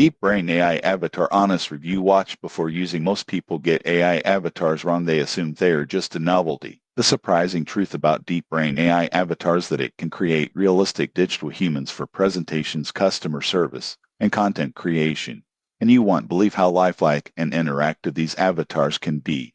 Deep Brain AI Avatar Honest Review. Watch before using. Most people get AI avatars wrong. They assume they are just a novelty. The surprising truth about Deep Brain AI avatars is that it can create realistic digital humans for presentations, customer service, and content creation. And you won't believe how lifelike and interactive these avatars can be.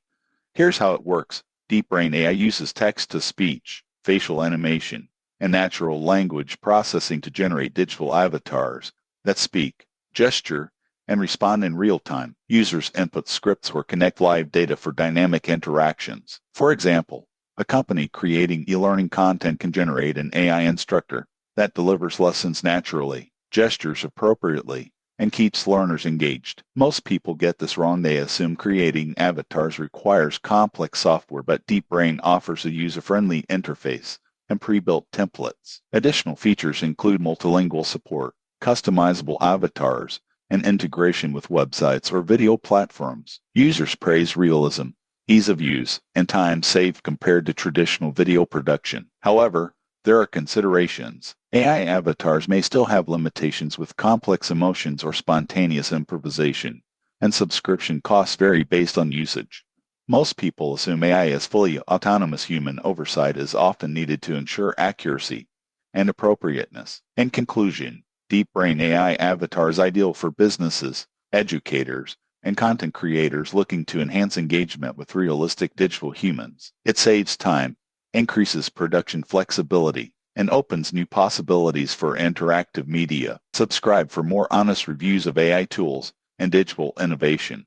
Here's how it works. Deep Brain AI uses text-to-speech, facial animation, and natural language processing to generate digital avatars that speak, gesture, and respond in real time. Users input scripts or connect live data for dynamic interactions. For example, a company creating e-learning content can generate an AI instructor that delivers lessons naturally, gestures appropriately, and keeps learners engaged. Most people get this wrong. They assume creating avatars requires complex software, but Deep Brain offers a user-friendly interface and pre-built templates. Additional features include multilingual support, customizable avatars, and integration with websites or video platforms. Users praise realism, ease of use, and time saved compared to traditional video production. However, there are considerations. AI avatars may still have limitations with complex emotions or spontaneous improvisation, and subscription costs vary based on usage. Most people assume AI is fully autonomous. Human oversight is often needed to ensure accuracy and appropriateness. In conclusion, Deep Brain AI Avatar is ideal for businesses, educators, and content creators looking to enhance engagement with realistic digital humans. It saves time, increases production flexibility, and opens new possibilities for interactive media. Subscribe for more honest reviews of AI tools and digital innovation.